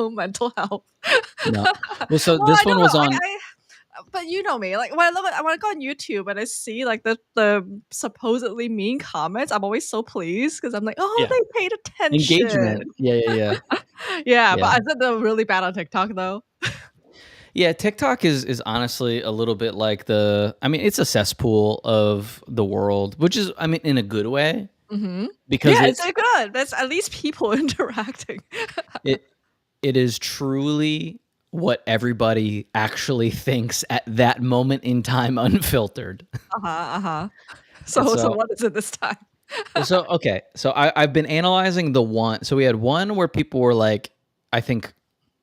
own mental health. No. Well, so Well, I this one don't was know. on. But you know me. Like when I go on YouTube and I see like the supposedly mean comments, I'm always so pleased because I'm like, oh, Yeah. they paid attention. Engagement. Yeah. Yeah, but Yeah. I said they're really bad on TikTok though. Yeah, TikTok is honestly a little bit like I mean, it's a cesspool of the world, which is, I mean, in a good way, Hmm. because Yeah, it's so good. That's at least people interacting. it it is truly what everybody actually thinks at that moment in time, unfiltered. Uh-huh, uh-huh. And So so, what is it this time? okay, so I've been analyzing the one. So we had one where people were like, I think,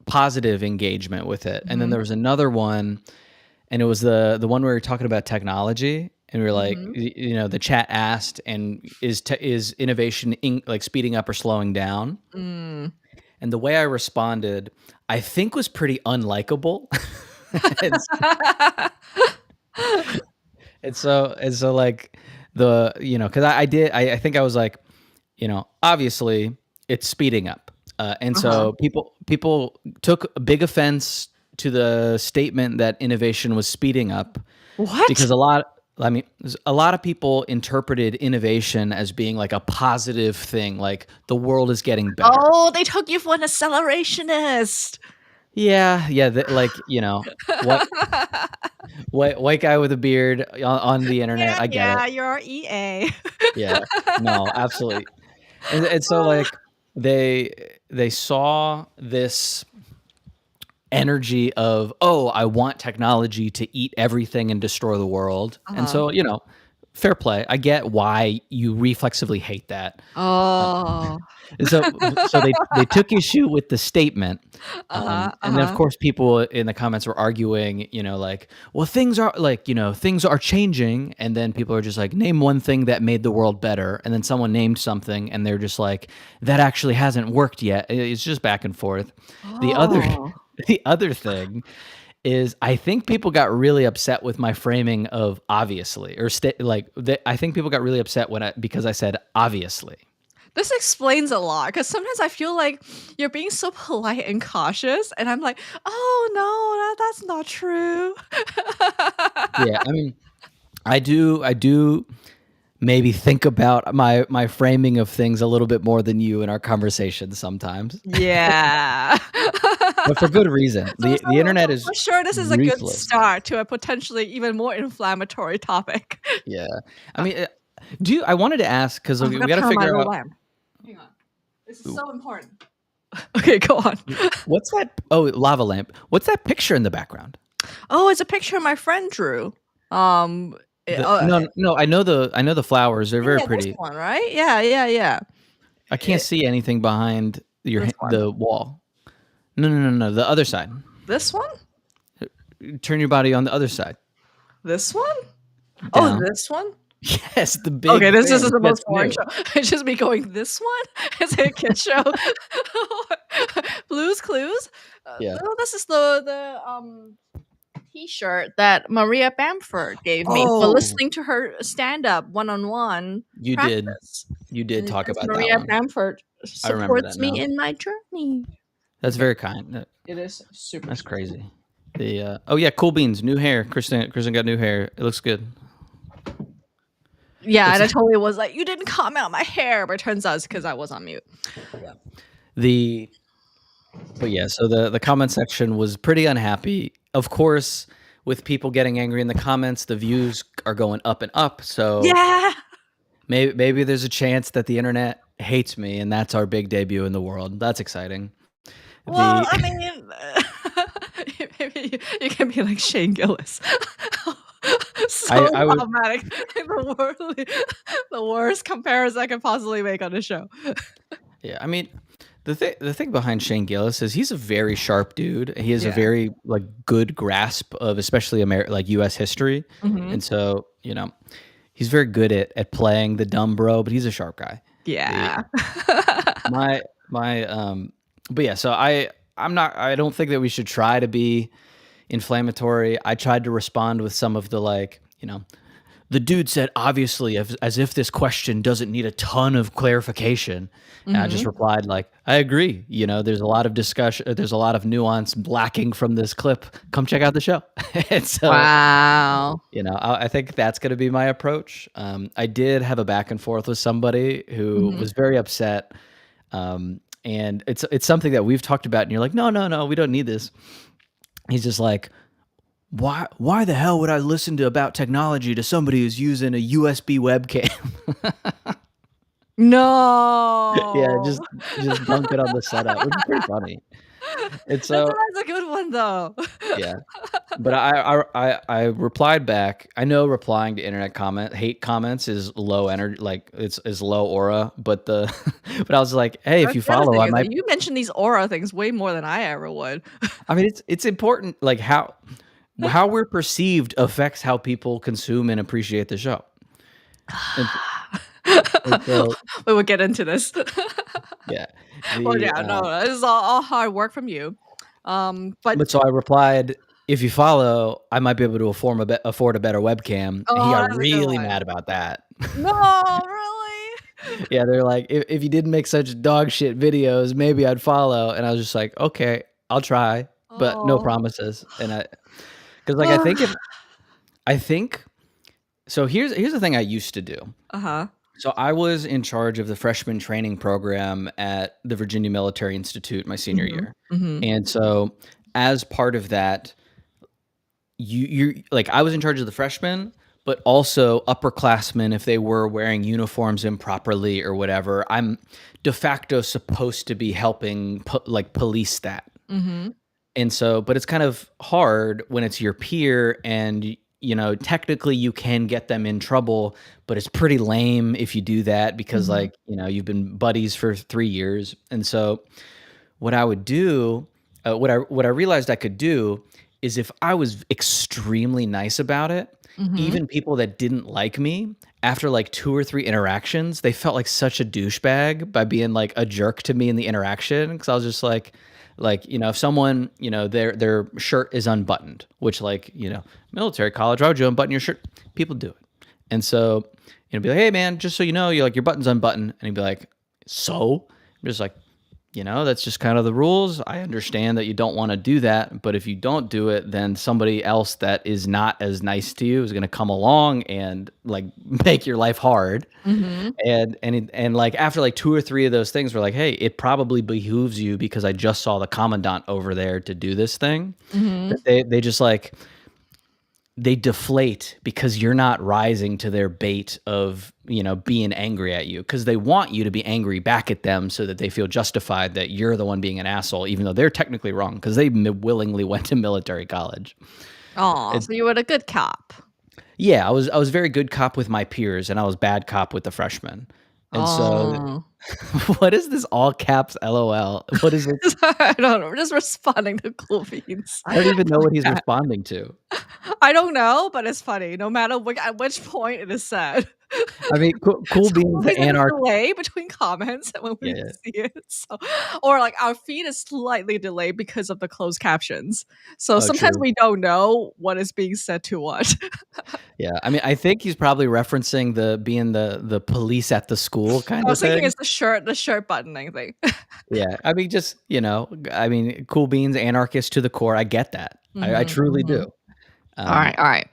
positive engagement with it, and then Mhm, there was another one, and it was the one where we were talking about technology, and we were like, mhm. the chat asked, and is innovation like speeding up or slowing down? Mm. And the way I responded, I think, was pretty unlikable. and, s- and so like because I think I was like, obviously it's speeding up, and Uh-huh. so people took a big offense to the statement that innovation was speeding up, What? because a lot of people interpreted innovation as being like a positive thing, like the world is getting better. Oh, they took you for an accelerationist. Yeah, like, white white guy with a beard on the internet. Yeah, I get it. yeah, you're EA. Yeah, no, absolutely. And so like they saw this energy of, oh, I want technology to eat everything and destroy the world. And Uh-huh. so, fair play. I get why you reflexively hate that. Uh, Oh. and so they took issue with the statement. Uh-huh, And then of uh-huh. course people in the comments were arguing, like, well, things are changing. And then people are just like, name one thing that made the world better. And then someone named something and they're just like, that actually hasn't worked yet. It's just back and forth. The other Oh. the other thing is, I think people got really upset with my framing of obviously, or I think people got really upset because I said obviously. This explains a lot because sometimes I feel like you're being so polite and cautious, and I'm like, "Oh, no, that's not true." Yeah, I mean, I do maybe think about my framing of things a little bit more than you in our conversations sometimes, Yeah. but for good reason. So The internet for is sure, this is a good ruthless. start to a potentially even more inflammatory topic. Yeah, I mean, I wanted to ask, because I we forgot got to to turn on my figure little out. lamp. Hang on. This is so important. Okay, go on. What's that? Oh, lava lamp. What's that picture in the background? Oh, it's a picture my friend drew. Um, No, I know the flowers. They're very yeah, this pretty. one, right? Yeah, yeah, yeah. I can't see anything behind This one. the wall. No, the other side. This one? Turn your body on the other side. This one? Oh, Down. this one? Yes, the Okay, big this is thing. the That's most boring new. show. It's just me going, "This one?" It's a kid show. Blue's Clues? Yeah. No, this is the T-shirt that Maria Bamford gave me for Oh, listening to her stand-up one-on-one you did. practice. You did And it talk says, about that "Maria one. Bamford I remember that supports me now. in my journey." That's Okay, very kind. it is super That's sweet. crazy. Oh yeah, cool beans. New hair. Kristen got new hair. It looks good. Yeah, It's and I totally was like, "You didn't comment on my hair," but it turns out it's because I was on mute. Yeah. the But yeah, so the comment section was pretty unhappy. Of course, with people getting angry in the comments, the views are going up and up. So Yeah! maybe there's a chance that the internet hates me, and that's our big debut in the world. That's exciting. Well, The I mean, maybe you can be like Shane Gillis. So I would problematic. The worst comparison I could possibly make on the show. Yeah, I mean, the thing behind Shane Gillis is he's a very sharp dude. He has a Yeah. very like good grasp of especially like U.S. history, Mhm. and so he's very good at playing the dumb bro, but he's a sharp guy. The Yeah. my my But yeah, so I don't think that we should try to be inflammatory. I tried to respond with some of the, like, the dude said, obviously, as if this question doesn't need a ton of clarification. And I just Mhm. replied, like, I agree. There's a lot of discussion, there's a lot of nuance lacking from this clip. Come check out the show. And so, Wow. I think that's going to be my approach. I did have a back and forth with somebody who Mhm. was very upset. And it's something that we've talked about, and you're like, no, no, no, we don't need this. He's just like, why the hell would I listen to about technology to somebody who's using a USB webcam? Yeah, No. just dunking on the setup, which is pretty funny. And so That's a good one, though. yeah, but I replied back. I know replying to internet hate comments is low energy, like it's is low aura, but the but I was like, hey, if That's you the other follow, thing I is that might. you mention these aura things way more than I ever would. I mean, it's important, like how we're perceived affects how people consume and appreciate the show. And, and so We will get into this. yeah, Well, the yeah, no, this is all hard work from you. But but so I replied, "If you follow, I might be able to afford a better webcam," and he oh, got that's a good really one. mad about that. No, really? Yeah, they're like, If you didn't make such dog shit videos, maybe I'd follow," and I was just like, "Okay, I'll try, but no Oh. promises." And because like, I think so here's the thing I used to do. Uh-huh. So I was in charge of the freshman training program at the Virginia Military Institute my senior Mhm. year, Mhm. and so as part of that, you like I was in charge of the freshmen, but also upperclassmen if they were wearing uniforms improperly or whatever. I'm de facto supposed to be helping like police that. Mhm. And so, but it's kind of hard when it's your peer and technically you can get them in trouble, but it's pretty lame if you do that because Mhm. like, you've been buddies for 3 years. And so what I would do, what I realized I could do is if I was extremely nice about it, Mhm. even people that didn't like me, after like 2 or 3 interactions, they felt like such a douchebag by being like a jerk to me in the interaction because I was just like, if someone, their shirt is unbuttoned, which like, military college, why would you unbutton your shirt? People do it. And so, be like, hey man, just so you know, your button's unbuttoned. And he'd be like, so? I'm just like, that's just kind of the rules. I understand that you don't want to do that, but if you don't do it, then somebody else that is not as nice to you is going to come along and like make your life hard. Mhm. And like after like 2 or 3 of those things, we're like, hey, it probably behooves you because I just saw the commandant over there to do this thing. That Mhm. they just like they deflate because you're not rising to their bait of being angry at you because they want you to be angry back at them so that they feel justified that you're the one being an asshole even though they're technically wrong because they willingly went to military college. Aw, And so you were the good cop. yeah, I was very good cop with my peers and I was bad cop with the freshmen. And so Oh. what is this all caps lol, what is it? I don't know, we're just responding to cool beans. I don't even know what he's Yeah. responding to. I don't know, but it's funny no matter at which point it is said. I mean, cool It's beans always like a anarch. delay between comments and when we Yeah. see it, so or, like, our feed is slightly delayed because of the closed captions, so Oh, sometimes true. we don't know what is being said to what. Yeah, I mean, I think he's probably referencing being the police at the school I kinda was thinking thing. it's the shirt buttoning thing. Yeah, I mean, just, I mean, cool beans, anarchist to the core, I get that. I Mhm, truly do. mhm. Alright, alright.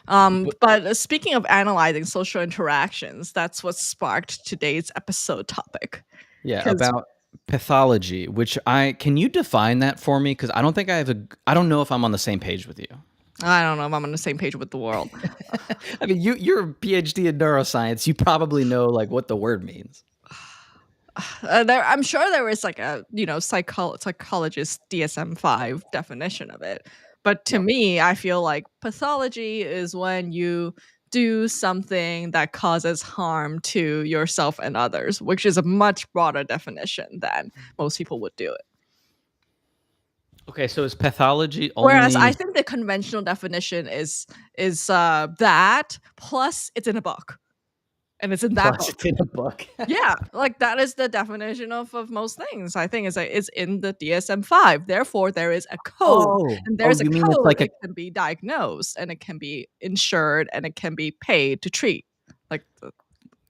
But But, speaking of analyzing social interactions, that's what sparked today's episode topic. yeah, 'Cause about pathology, which I can you define that for me? Because I don't know if I'm on the same page with you. I don't know if I'm on the same page with the world. I mean, you're a PhD in neuroscience, you probably know, like, what the word means. I'm sure there is like a psychologist DSM-5 definition of it, but to Yep. me, I feel like pathology is when you do something that causes harm to yourself and others, which is a much broader definition than most people would do it. Okay, so is pathology Whereas only I think the conventional definition is that plus it's in a book. and it's in that Plus, book. it's in a book. Yeah, like that is the definition of most things. I think it's in the DSM-5. Therefore, there is a code, Oh, and oh, there's a you mean it's code. like a It can be diagnosed, and it can be insured, and it can be paid to treat. Like,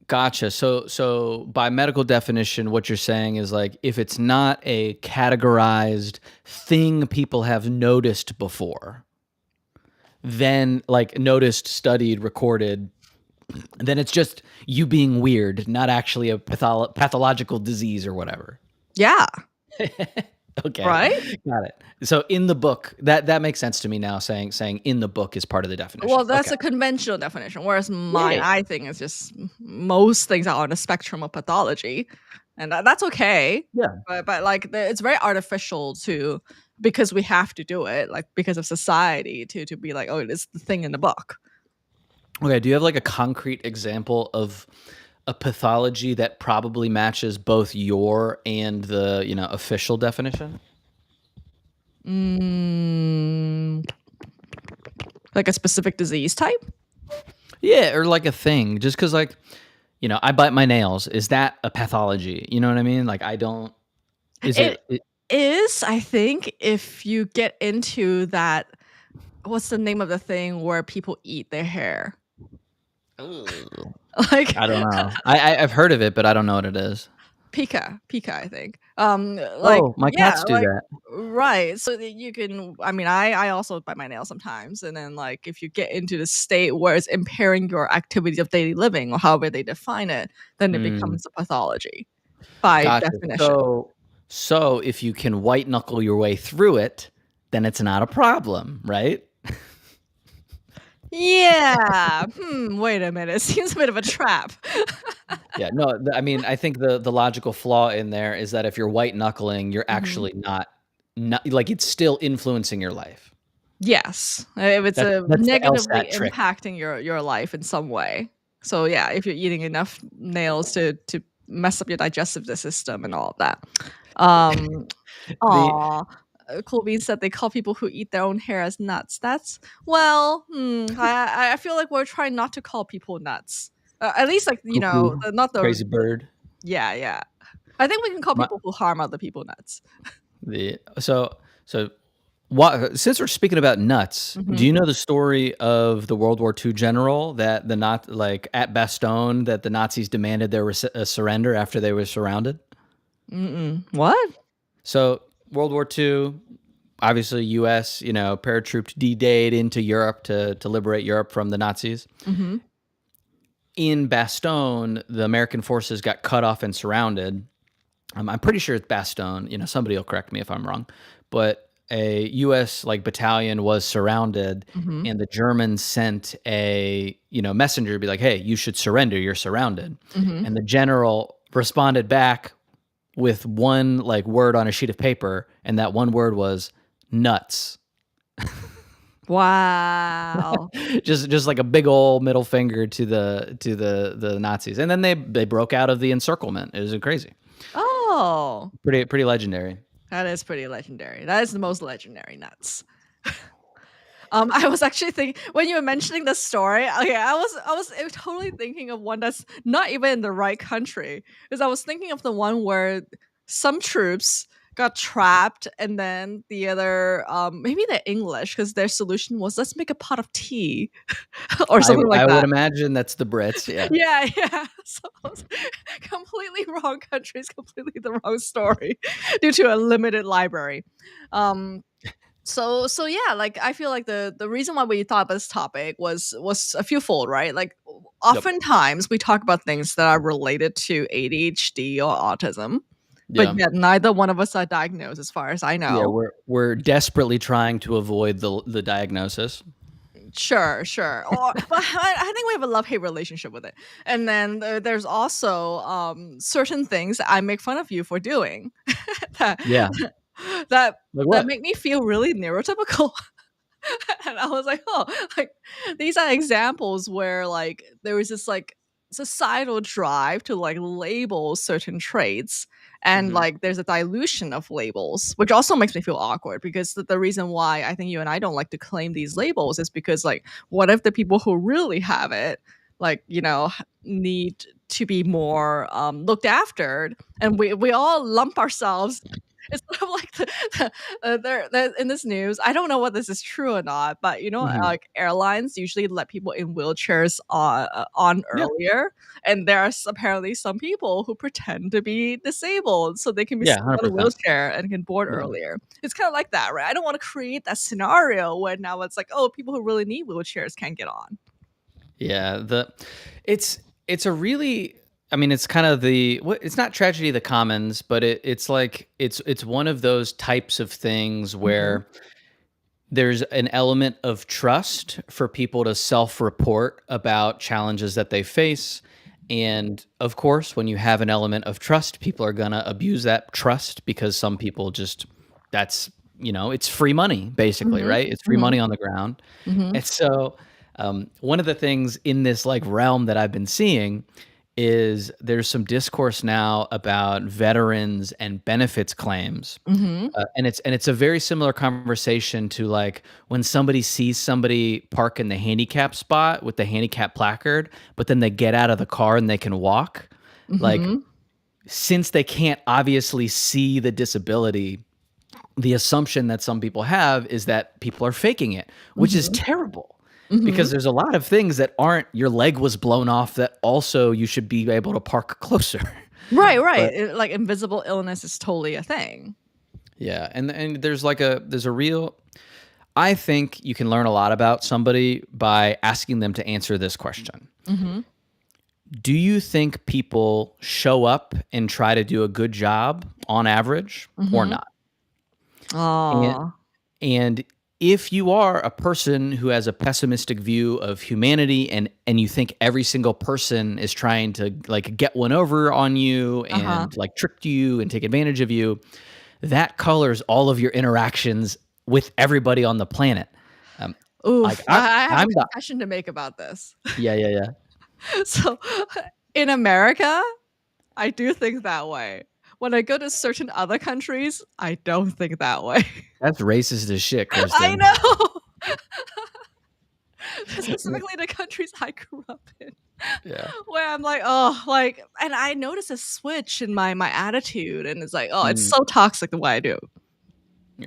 gotcha. So by medical definition, what you're saying is like if it's not a categorized thing people have noticed before, then like noticed, studied, recorded, then it's just you being weird, not actually a pathological disease or whatever. yeah, Okay, right. got it. So in the book, that makes sense to me now. Saying in the book is part of the definition. Well, that's Okay. a conventional definition, whereas mine, Yeah. I think, is just most things are on the spectrum of pathology, and that's okay. Yeah. But like, it's very artificial to because we have to do it, like because of society to be like, oh, it's the thing in the book. Okay. Do you have like a concrete example of a pathology that probably matches both your and the official definition? Mm, like a specific disease type? Yeah, or like a thing. Just because like I bite my nails. Is that a pathology? You know what I mean? Like I don't. Is It it is, I think, if you get into that. What's the name of the thing where people eat their hair? Ugh. Like I don't know. I've heard of it, but I don't know what it is. Pika, I think. Like, Oh, my yeah, cats do like, that. right. So that you can. I mean, I also bite my nails sometimes, and then like if you get into the state where it's impairing your activities of daily living or however they define it, then it Mm, becomes a pathology by gotcha. definition. So if you can white knuckle your way through it, then it's not a problem, right? Yeah. Wait a minute. It seems a bit of a trap. Yeah, no, I mean, I think the logical flaw in there is that if you're white knuckling, you're Mhm. actually not like it's still influencing your life. Yes, if it's That's the negatively LSAT trick. impacting your life in some way. So yeah, if you're eating enough nails to mess up your digestive system and all of that. Um, The aw, Cool Beans said they call people who eat their own hair as nuts. That's well, I feel like we're trying not to call people nuts. At least like cuckoo, not crazy bird. yeah, yeah. I think we can call My people who harm other people nuts. the so what since we're speaking about nuts, do Mhm. you know the story of the World War II general that the not like at Bastogne that the Nazis demanded their surrender after they were surrounded? Mm-mm. What? So World War II, obviously U.S. Paratrooped D-Dayed into Europe to liberate Europe from the Nazis. Mhm. In Bastogne, the American forces got cut off and surrounded. I'm pretty sure it's Bastogne. Somebody will correct me if I'm wrong, but a U.S. like battalion was surrounded, Mhm. and the Germans sent a messenger to be like, "Hey, you should surrender. You're surrounded." Mhm. And the general responded back with one like word on a sheet of paper, and that one word was nuts. Wow. just like a big old middle finger to the Nazis, and then they broke out of the encirclement. It was crazy, Oh, pretty legendary. that is pretty legendary. That is the most legendary nuts. I was actually thinking when you were mentioning the story. Okay, I was totally thinking of one that's not even in the right country. Because I was thinking of the one where some troops got trapped, and then the other, maybe the English, because their solution was let's make a pot of tea or I something like I would that. imagine that's the Brits. Yeah, Yeah, yeah. So it's completely wrong countries, completely the wrong story due to a limited library. Um, so yeah, like I feel like the reason why we thought about this topic was a few fold, right? Like yep, oftentimes we talk about things that are related to ADHD or autism, but yeah, yet neither one of us are diagnosed, as far as I yeah. know. We're desperately trying to avoid the diagnosis. Sure. Or but I think we have a love hate relationship with it. And then there's also certain things that I make fun of you for doing that Yeah, that like that what? make me feel really neurotypical. And I was like, oh, like these are examples where like there was this like societal drive to like label certain traits, and Hmm. like there's a dilution of labels, which also makes me feel awkward because the reason why I think you and I don't like to claim these labels is because like what if the people who really have it like, need to be more looked after, and we all lump ourselves. It's sort of like they're in this news. I don't know whether this is true or not, but Mhm. like airlines usually let people in wheelchairs on Yeah. earlier, and there are apparently some people who pretend to be disabled so they can be Yeah, sitting on a 100%. wheelchair and can board Yeah. earlier. It's kind of like that, right? I don't want to create that scenario where now it's like, oh, people who really need wheelchairs can't get on. Yeah, it's it's a really, I mean, it's kind of it's not tragedy of the commons, but it's like it's one of those types of things Hmm. where there's an element of trust for people to self-report about challenges that they face. And of course, when you have an element of trust, people are going to abuse that trust because some people just, that's, it's free money, basically, Hmm. right? It's free Hmm. money on the ground. Hmm. And so, one of the things in this like realm that I've been seeing is there's some discourse now about veterans and benefits claims, Hmm. and it's a very similar conversation to like when somebody sees somebody park in the handicap spot with the handicap placard, but then they get out of the car and they can walk. Like, Hmm. since they can't obviously see the disability, the assumption that some people have is that people are faking it, which is Hmm. terrible Hmm. because there's a lot of things that aren't, your leg was blown off, that also you should be able to park closer. Right, right. But Like invisible illness is totally a thing. yeah, and there's a real, I think you can learn a lot about somebody by asking them to answer this question. Hmm. Do you think people show up and try to do a good job on average or Hmm. not? And Oh. and if you are a person who has a pessimistic view of humanity, and you think every single person is trying to like get one over on you Uh-huh. and like trick you and take advantage of you, that colors all of your interactions with everybody on the planet. Um, like Oof. I have a I'm the confession to make about this. yeah, yeah, yeah. So, in America, I do think that way. When I go to certain other countries, I don't think that way. That's racist as shit, I Kristen. know. Specifically the countries I grew up in, Yeah. where I'm like, oh, like, and I notice a switch in my attitude, and it's like, oh, it's Mm, so toxic the way I do. yeah.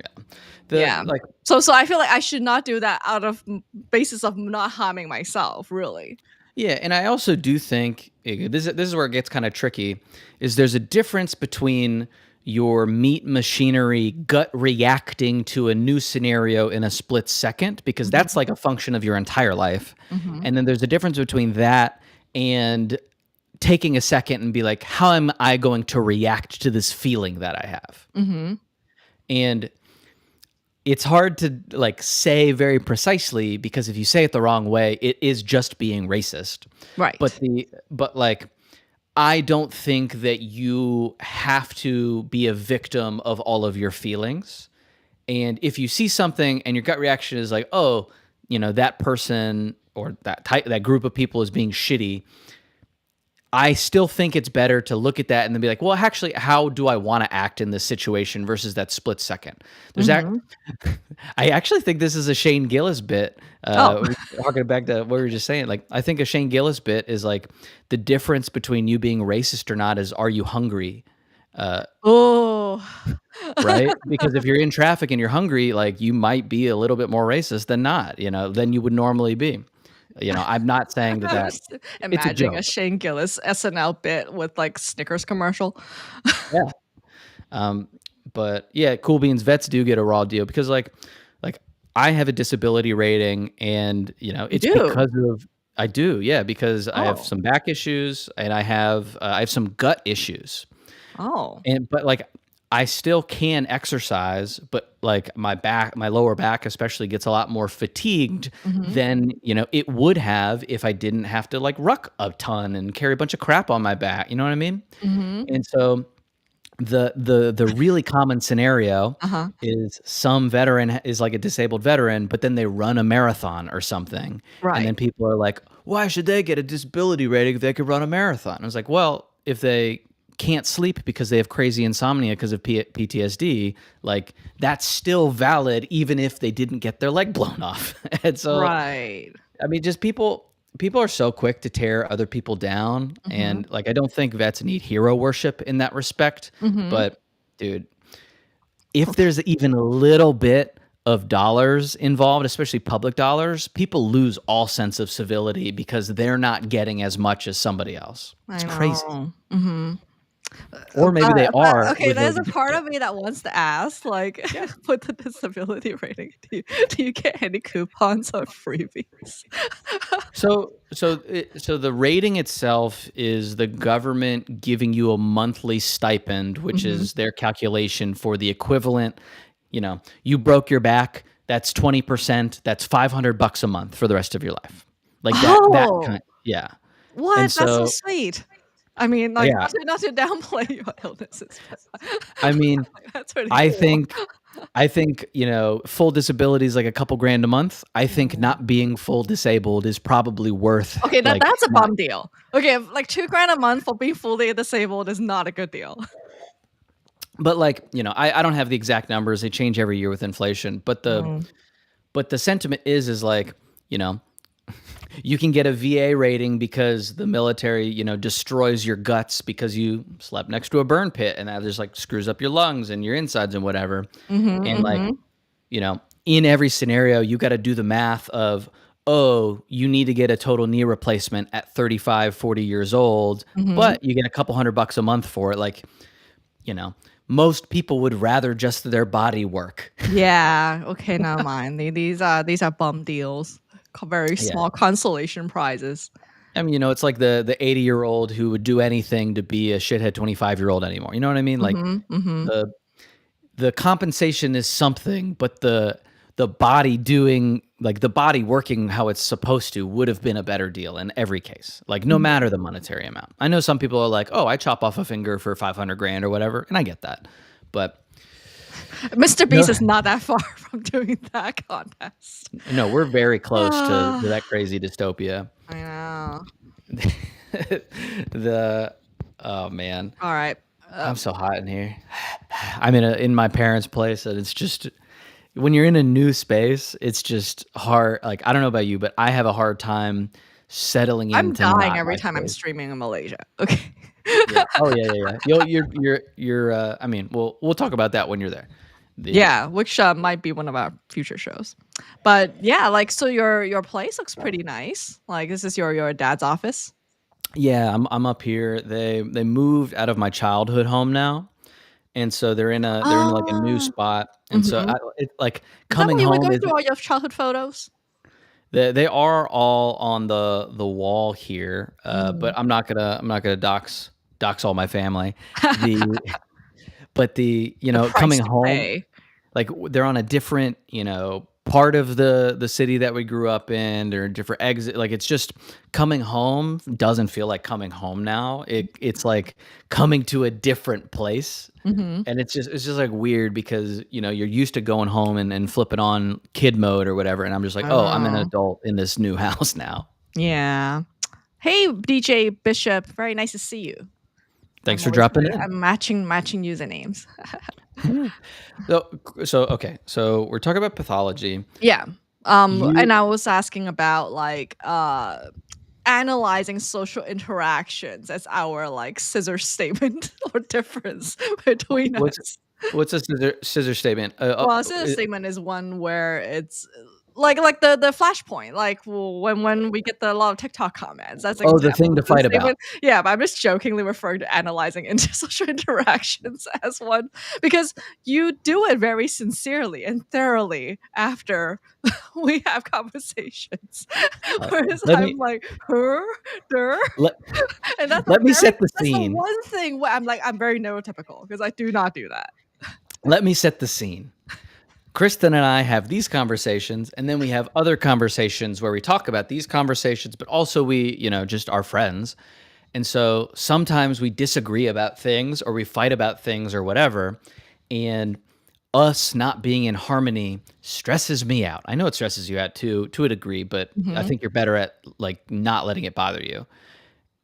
The Yeah. like So I feel like I should not do that out of basis of not harming myself, really. Yeah, and I also do think this is where it gets kind of tricky. Is there's a difference between your meat machinery gut reacting to a new scenario in a split second, because that's Mhm. like a function of your entire life, Mhm. and then there's a difference between that and taking a second and be like, how am I going to react to this feeling that I have? Mhm. And it's hard to like say very precisely, because if you say it the wrong way, it is just being racist. Right. But like, I don't think that you have to be a victim of all of your feelings. And if you see something and your gut reaction is like, oh, that person or that group of people is being shitty, I still think it's better to look at that and then be like, well, actually, how do I want to act in this situation versus that split second? There's that. Mhm. I actually think this is a Shane Gillis bit. Oh. Harking back to what we were just saying, like I think a Shane Gillis bit is like the difference between you being racist or not is, are you hungry? Oh. Right? Because if you're in traffic and you're hungry, like you might be a little bit more racist than not, than you would normally be. I'm not saying that I that was it's a imagining a joke. Shane Gillis SNL bit with, like, Snickers commercial. Yeah. Um, but yeah, Cool Beans vets do get a raw deal because like I have a disability rating, and You it's do? because of, I do, yeah, because I have Oh. some back issues and I have some gut issues. Oh. And but like I still can exercise, but like my lower back especially gets a lot more fatigued Mhm. than, it would have if I didn't have to like ruck a ton and carry a bunch of crap on my back, you know what I mean? Mhm. And so the really common scenario Uh-huh. is some veteran is like a disabled veteran, but then they run a marathon or something, and then Right. people are like, "Why should they get a disability rating if they could run a marathon?" I was like, "Well, if they can't sleep because they have crazy insomnia because of PTSD, like that's still valid even if they didn't get their leg blown off." And so, Right. I mean, just people are so quick to tear other people down, Mhm. and like I don't think vets need hero worship in that respect. Mhm. But dude, if there's even a little bit of dollars involved, especially public dollars, people lose all sense of civility because they're not getting as much as somebody else. It's I crazy. know. Mhm. Or maybe they are Okay, with no there's a part yeah. of me that wants to ask, like, Yeah. with the disability rating, do you get any coupons or freebies? So the rating itself is the government giving you a monthly stipend, which Mhm. is their calculation for the equivalent. You broke your back, that's 20%, that's $500 a month for the rest of your life. Like that Oh, kind, yeah. And what? That's so so sweet. I mean, like, yeah, not to downplay your illnesses, but I mean, that's pretty I cool. think I think, full disability is like a couple grand a month. I think Mhm. not being full disabled is probably worth Okay, like that's a not. bum deal. Okay, like 2 grand a month for being fully disabled is not a good deal. But like, I don't have the exact numbers. They change every year with inflation. But the Mm. but the sentiment is like, you know, you can get a VA rating because the military, destroys your guts because you slept next to a burn pit and that just like screws up your lungs and your insides and whatever. Mhm, And like, mhm, in every scenario, you got to do the math of, oh, you need to get a total knee replacement at 35, 40 years old, mhm. but you get a couple $100 a month for it. Like, you know, most people would rather just their body work. Yeah, okay, never mind. These are bum deals. Very Yeah. small consolation prizes. I mean, it's like the 80-year-old who would do anything to be a shithead 25-year-old anymore. You know what I mean? Like Mhm, mhm. the the compensation is something, but the body doing like the body working how it's supposed to would have been a better deal in every case. Like no Mhm. matter the monetary amount. I know some people are like, "Oh, I chop off a finger for 500 grand or whatever," and I get that. But Mr. no, Beast is not that far from doing that contest. no, we're very close to Ah, that crazy dystopia. I know. the oh man, Alright. I'm so hot in here. I'm in my parents' place, and it's just when you're in a new space, it's just hard. Like I don't know about you, but I have a hard time settling I'm into dying not every my time I'm space. streaming in Malaysia. Okay. Yeah. Oh yeah, yeah, yeah. You're. I mean, we'll talk about that when you're there. The Yeah, which, might be one of our future shows. But, yeah, like, so your place looks pretty nice. Like, this is your dad's office? Yeah, I'm up here. They moved out of my childhood home now, and so they're in like a new Ah. spot, and so Mhm. it like Is that coming why you were home going is. through all your childhood photos? They are all on the wall here, but Mhm. I'm not gonna dox all my family. The but The price coming to home, pay. like they're on a different part of the city that we grew up in, or a different exit. Like it's just coming home doesn't feel like coming home now. It's like coming to a different place. Mhm. And it's just like weird because, you're used to going home and flipping on kid mode or whatever. And I'm just like, oh, I'm an Oh, adult in this new house now. yeah. Hey, DJ Bishop, very nice to see you. Thanks for dropping in. I'm matching usernames. Yeah. So okay. So we're talking about pathology. Yeah. And You I was asking about like analyzing social interactions as our like scissor statement or difference between what's us. what's a scissor statement? Well, scissor statement is one where it's like the flashpoint, like when we get a lot of TikTok comments. That's an oh, the example thing of to scissor fight about. statement. Yeah, but I'm just jokingly referring to analyzing into social interactions as one because you do it very sincerely and thoroughly after we have conversations. All right. Whereas Let I'm me like, her, der, let and let me set the that's the scene. one thing where I'm like, I'm very neurotypical because I do not do that. Let me set the scene. Kristen and I have these conversations, and then we have other conversations where we talk about these conversations, but also we, just are friends. And so sometimes we disagree about things or we fight about things or whatever. And us not being in harmony stresses me out. I know it stresses you out too, to a degree, but I Mhm. think you're better at like not letting it bother you.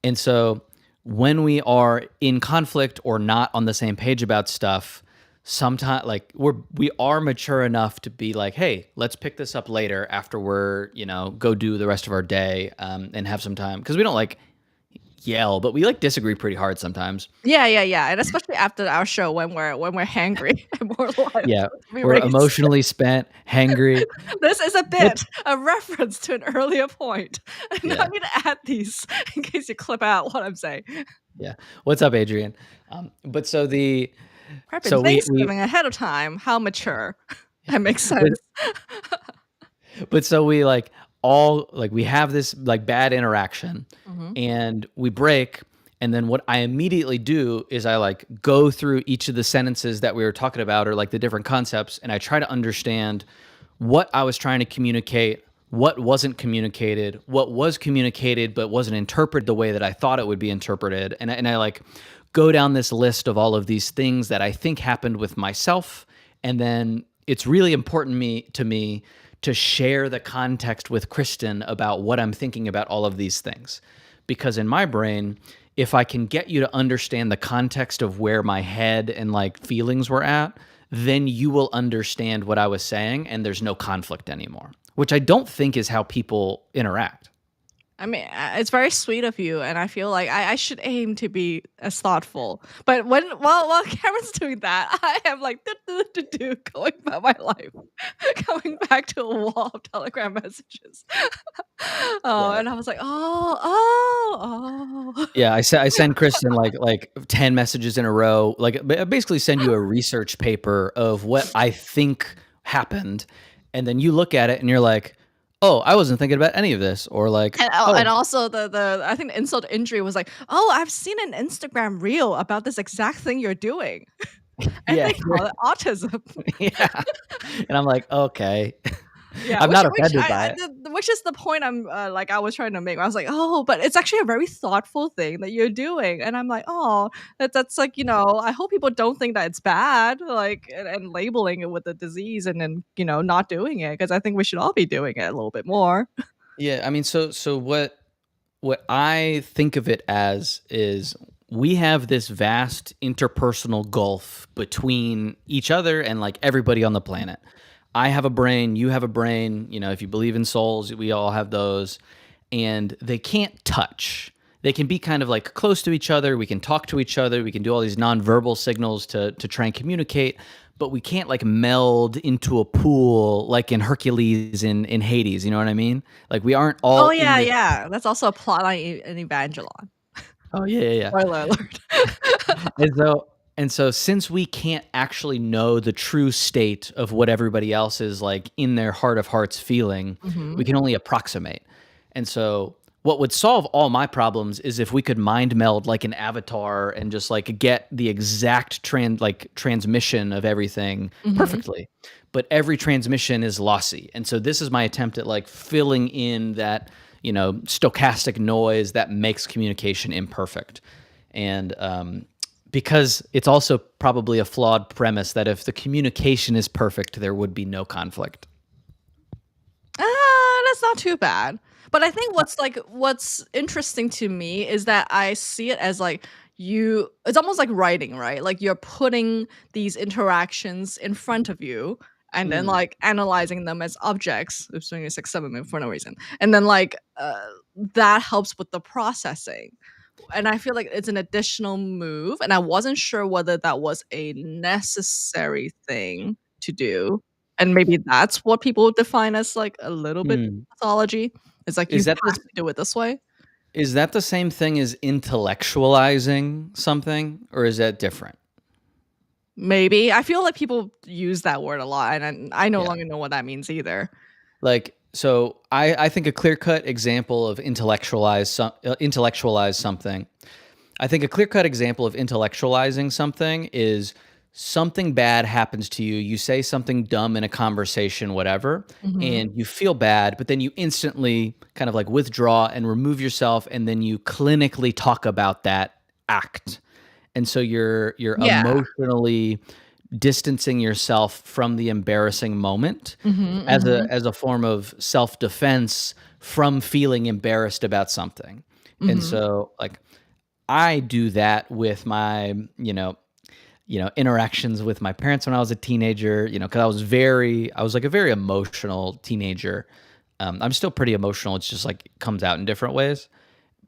And so when we are in conflict or not on the same page about stuff, sometimes like we are mature enough to be like, hey, let's pick this up later after we're, go do the rest of our day, and have some time, because we don't like yell, but we like disagree pretty hard sometimes. Yeah, yeah, yeah, and especially after our show when we're hangry and we're like, Yeah, we we're race. emotionally spent, hangry. This is a But bit, a reference to an earlier point. And I yeah, need to add these in case you clip out what I'm saying. yeah. What's up, Adrian? But Prepping so we Thanksgiving ahead of time. How mature. That makes but sense. but so we like all like we have this like bad interaction, Mhm. and we break, and then what I immediately do is I like go through each of the sentences that we were talking about, or like the different concepts, and I try to understand what I was trying to communicate, what wasn't communicated, what was communicated but wasn't interpreted the way that I thought it would be interpreted, and I like go down this list of all of these things that I think happened with myself, and then it's really important to me to share the context with Kristen about what I'm thinking about all of these things. Because in my brain, if I can get you to understand the context of where my head and like feelings were at, then you will understand what I was saying and there's no conflict anymore, which I don't think is how people interact. I mean, it's very sweet of you, and I feel like I should aim to be as thoughtful. But while Cameron's doing that, I am like going about my life, coming back to a wall of Telegram messages. Oh, Yeah. and I was like, oh. Yeah, I send Kristen like 10 messages in a row. Like I basically send you a research paper of what I think happened, and then you look at it and you're like, "Oh, I wasn't thinking about any of this," or like, And "Oh, also the I think the insult to injury was like, "Oh, I've seen an Instagram reel about this exact thing you're doing." And yeah, they call it autism. yeah," and I'm like, "Okay." Yeah, I'm which not which offended by I it. which is the point I'm, like, I was trying to make. I was like, "Oh, but it's actually a very thoughtful thing that you're doing," and I'm like, "Oh, that's like, I hope people don't think that it's bad, like, and labeling it with a disease and then, not doing it because I think we should all be doing it a little bit more." Yeah, I mean, so what I think of it as is we have this vast interpersonal gulf between each other and like everybody on the planet. I have a brain, you have a brain, if you believe in souls, we all have those, and they can't touch. They can be kind of like close to each other, we can talk to each other, we can do all these nonverbal signals to try and communicate, but we can't like meld into a pool like in Hercules in Hades, you know what I mean? Like we aren't Oh, all in yeah, this. yeah, that's also a plotline in Evangelon. Oh yeah, yeah, yeah. Spoiler alert. And so since we can't actually know the true state of what everybody else is like in their heart of hearts feeling, we Mhm. can only approximate. And so what would solve all my problems is if we could mind meld like an avatar and just like get the exact transmission of everything Mhm. perfectly. But every transmission is lossy. And so this is my attempt at like filling in that, stochastic noise that makes communication imperfect. And because it's also probably a flawed premise that if the communication is perfect, there would be no conflict. That's not too bad. But I think what's interesting to me is that I see it as like it's almost like writing, right? Like you're putting these interactions in front of you and then Mm, like analyzing them as objects. Oops, doing a 6-7 move for no reason. And then like that helps with the processing. And I feel like it's an additional move, and I wasn't sure whether that was a necessary thing to do, and maybe that's what people define as, like, a little bit mm. pathology. It's like you Is that have the to do it this way. is that the same thing as intellectualizing something, or is that different? Maybe. I feel like people use that word a lot, and I no Yeah. longer know what that means either. Like, so I think a clear-cut example of intellectualize something. I think a clear-cut example of intellectualizing something is something bad happens to you. You say something dumb in a conversation, whatever, Mhm. and you feel bad, but then you instantly kind of like withdraw and remove yourself, and then you clinically talk about that act. And so you're Yeah. emotionally distancing yourself from the embarrassing moment Mhm, as a mhm, as a form of self-defense from feeling embarrassed about something. And mhm. so like I do that with my, interactions with my parents when I was a teenager, because I was like a very emotional teenager. I'm still pretty emotional. It's just like it comes out in different ways.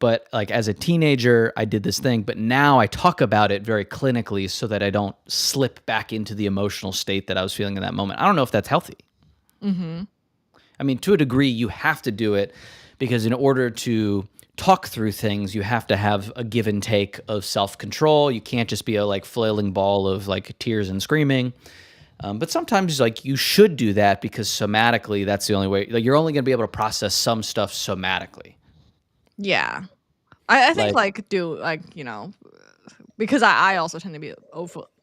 But like as a teenager, I did this thing, but now I talk about it very clinically so that I don't slip back into the emotional state that I was feeling in that moment. I don't know if that's healthy. I mean, to a degree, you have to do it because in order to talk through things, you have to have a give and take of self-control. You can't just be a like flailing ball of like tears and screaming. But sometimes like you should do that because somatically, that's the only way. Like you're only going to be able to process some stuff somatically. Yeah. I think Like, because I also tend to be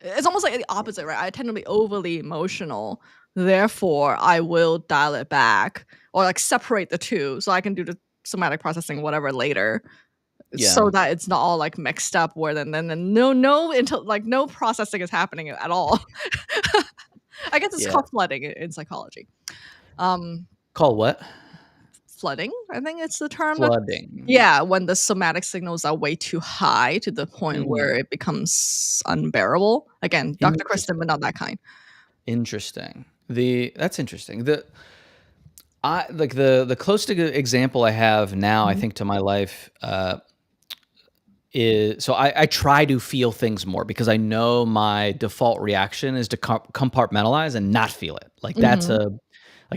it's almost like the opposite, right? I tend to be overly emotional. Therefore, I will dial it back or like separate the two so I can do the somatic processing whatever later. yeah, So that it's not all like mixed up where then no until like no processing is happening at all. I guess it's yeah. called flooding in psychology. Um Call what? Flooding, I think it's the term that Flooding. yeah, when the somatic signals are way too high to the point Mm, where it becomes unbearable. Again, Dr. Kristen, but interesting. not that kind. Interesting. That's interesting. The closest example I have now, I Mhm, think, to my life is so I try to feel things more because I know my default reaction is to compartmentalize and not feel it. Like mhm,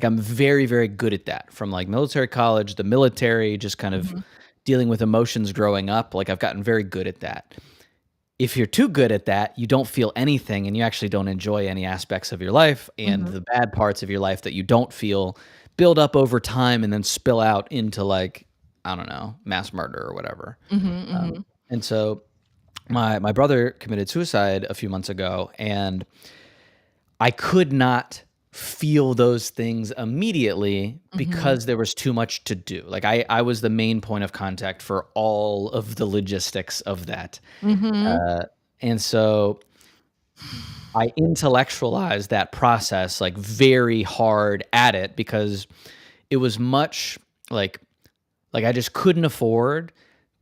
I'm very, very good at that from like military college, the military, just kind of mhm, dealing with emotions growing up. Like I've gotten very good at that. If you're too good at that, you don't feel anything and you actually don't enjoy any aspects of your life. And mhm, the bad parts of your life that you don't feel build up over time and then spill out into like, I don't know, mass murder or whatever. mhm, Um, mhm, and so my brother committed suicide a few months ago, and I could not feel those things immediately mhm, because there was too much to do. Like I was the main point of contact for all of the logistics of that. mhm, Uh, and so I intellectualized that process like very hard at it because it was much like I just couldn't afford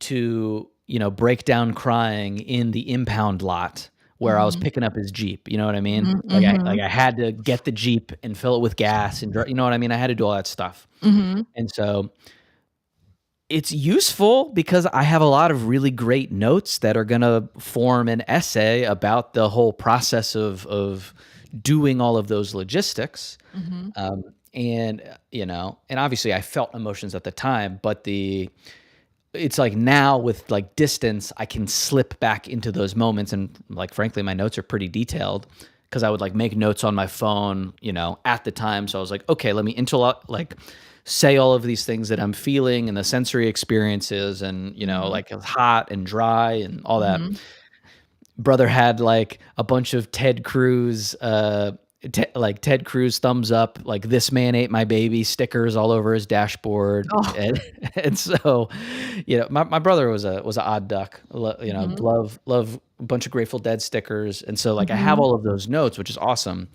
to, break down crying in the impound lot where I was mhm, picking up his Jeep, you know what I mean? mhm, Like I mhm, had to get the Jeep and fill it with gas and you know what I mean? I had to do all that stuff. mhm, And so it's useful because I have a lot of really great notes that are gonna form an essay about the whole process of doing all of those logistics. mhm, Um, and obviously I felt emotions at the time, but it's like now with like distance, I can slip back into those moments. And like, frankly, my notes are pretty detailed because I would like make notes on my phone, at the time. So I was like, okay, let me like say all of these things that I'm feeling and the sensory experiences and, mhm, like it's hot and dry and all that. mhm. Brother had like a bunch of Ted Cruz, like Ted Cruz thumbs up, like this man ate my baby stickers all over his dashboard, Oh, and so, my brother was an odd duck, mhm, love a bunch of Grateful Dead stickers, and so like I have mhm. all of those notes, which is awesome,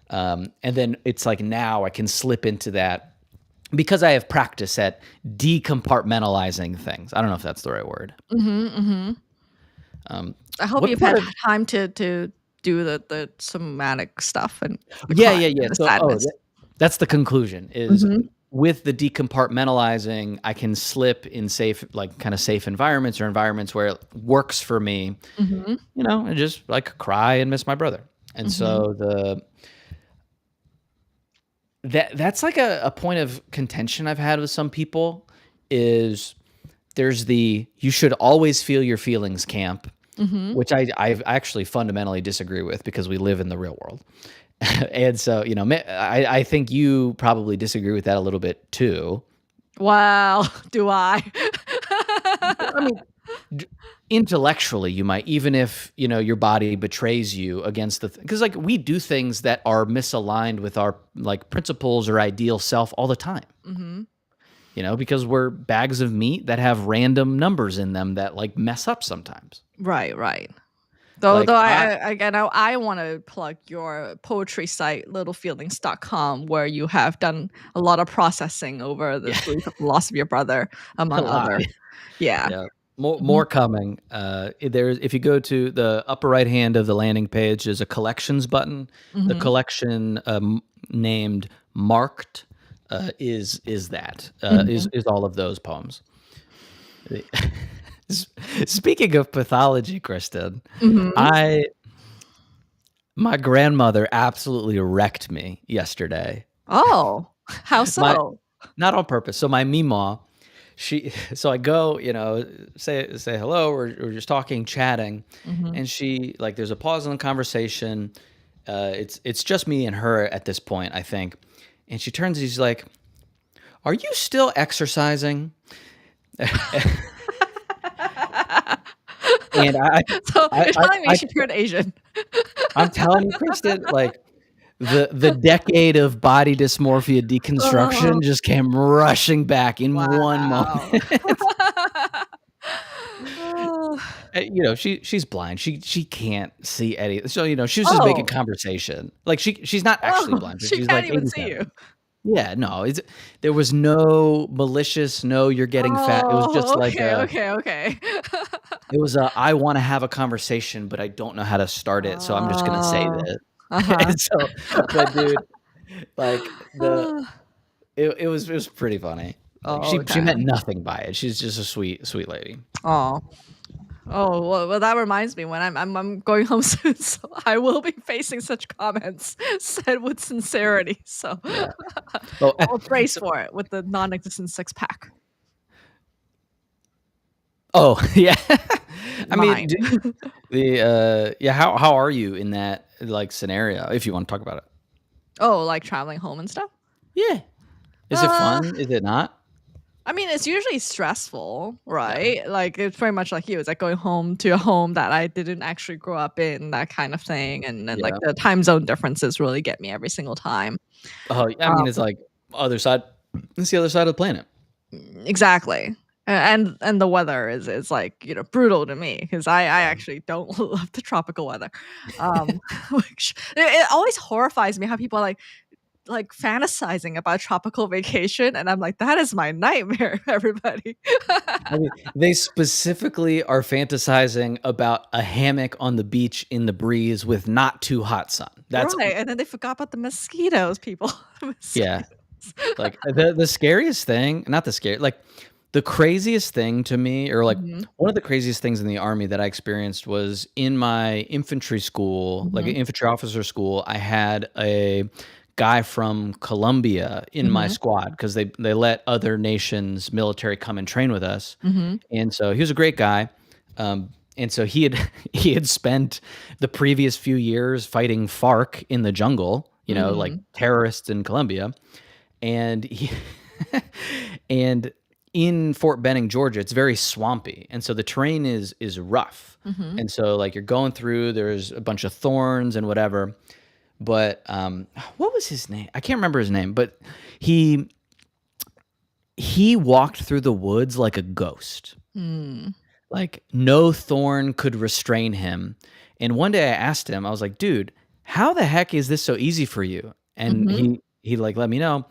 and then it's like now I can slip into that because I have practice at decompartmentalizing things. I don't know if that's the right word. Mhm, mhm. Um, I hope what you've part had of time to do the somatic stuff and the Yeah, crying yeah, yeah. and the So, sadness. that's the conclusion is Mhm, with the decompartmentalizing, I can slip in safe, like kind of safe environments or environments where it works for me, mhm, and just like cry and miss my brother. And mhm, so that's like a point of contention I've had with some people is there's the you should always feel your feelings camp, mhm. which I actually fundamentally disagree with because we live in the real world. And so, I think you probably disagree with that a little bit too. Wow, do I? I mean, d intellectually, you might, even if, your body betrays you against because like, we do things that are misaligned with our, like, principles or ideal self all the time, Mhm. because we're bags of meat that have random numbers in them that, like, mess up sometimes. Right, right. Though Like, I again, I wanna plug your poetry site, littlefeelings.com, where you have done a lot of processing over the yeah, grief of the loss of your brother, a among lot. other. Yeah. Yeah. More coming. There's if you go to the upper right hand of the landing page, there's a collections button. The Mm-hmm. collection named Marked is that Mm-hmm. is all of those poems. Speaking of pathology, Kristen, Mm-hmm. I my grandmother absolutely wrecked me yesterday. Oh, how My so? Not on purpose. So my Meemaw, so I go, say hello, or just talking, chatting, Mm-hmm. and she like there's a pause in the conversation. It's just me and her at this point, I think. And she turns and she's like, "Are you still exercising?" And So I, you're I, telling me I, she turned Asian? I'm telling you, Kristen, like the decade of body dysmorphia Oh, deconstruction just came rushing back in one moment. wow. Oh, She's blind. She can't see any. So she was just making oh, conversation. Like she's not actually oh, blind, but she she's can't like even see you. 87. Yeah, no, there was no malicious. No, you're getting fat. It was just Oh, like okay, okay, okay. I want to have a conversation, but I don't know how to start it, so I'm just gonna say Oh, this. uh-huh. And so, but dude, like it was pretty funny. Like Oh, she meant damn. nothing by it. She's just a sweet lady. Oh. Oh, well, that reminds me when I'm going home soon, so I will be facing such comments said with sincerity. So Yeah. Well, I'll brace so for it with the non-existent six pack. oh yeah. I mean, Mine. yeah. How are you in that like scenario? If you want to talk about it. Oh, like traveling home and stuff? Yeah. Is it Uh, fun? Is it not? I mean, it's usually stressful, Yeah. right? Like it's very much like you. It's like going home to a home that I didn't actually grow up in, that kind of thing. And then like Yeah. the time zone differences really get me every single time. Oh, I Um, mean, it's like other side. It's the other side of the planet. exactly. And the weather is like, brutal to me because I actually don't love the tropical weather. Which it always horrifies me how people are like fantasizing about tropical vacation, and I'm like, that is my nightmare, everybody. I mean, they specifically are fantasizing about a hammock on the beach in the breeze with not too hot sun. That's Right, and then they forgot about the mosquitoes, people. yeah. Mosquitoes. Like the scariest thing, not the scary, like the craziest thing to me, or like Mhm, one of the craziest things in the army that I experienced was in my infantry school, like an mhm, infantry officer school. I had a guy from Colombia in my mhm, squad because they let other nations military come and train with us, mhm, and so he was a great guy. And so he had he had spent the previous few years fighting FARC in the jungle, like mhm, terrorists in Colombia, and he and in Fort Benning, Georgia, it's very swampy, and so the terrain is rough, mhm. and so like you're going through, there's a bunch of thorns and whatever. But what was his name? I can't remember his name, but he he walked through the woods like a ghost. Mm, Like no thorn could restrain him. And one day I asked him, I was like, "Dude, how the heck is this so easy for you?" And mhm. he like let me know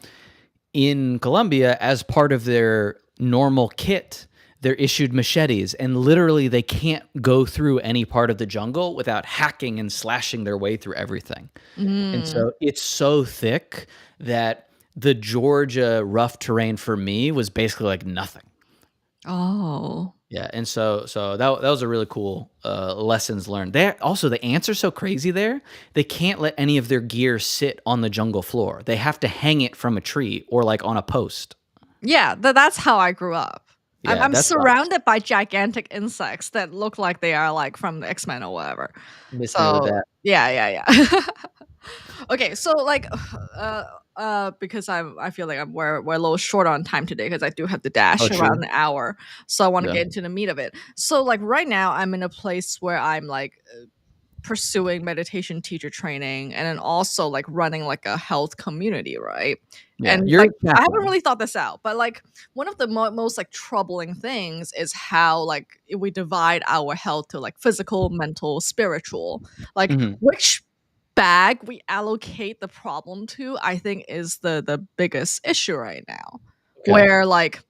in Colombia, as part of their normal kit, they're issued machetes, and literally they can't go through any part of the jungle without hacking and slashing their way through everything. And Mm. so it's so thick that the Georgia rough terrain for me was basically like nothing. Oh. Yeah, and so that was a really cool lessons learned. There also the ants are so crazy there. They can't let any of their gear sit on the jungle floor. They have to hang it from a tree or like on a post. Yeah, that's how I grew up. I'm Yeah, I'm that sucks. surrounded by gigantic insects that look like they are, like, from the X-Men or whatever. Miss me with So, that. yeah, yeah, yeah. Okay, so, like, because I feel like we're a little short on time today because I do have to Oh, dash around true. the hour, so I wanna Yeah. get into the meat of it. So, like, right now, I'm in a place where I'm, like, pursuing meditation teacher training and then also like running like a health community, right? Yeah. And You're like a I haven't chaplain. really thought this out, but like one of the most like troubling things is how like we divide our health to like physical, mental, spiritual. Like Mhm. which bag we allocate the problem to, I think is the biggest issue right now. Okay. Where like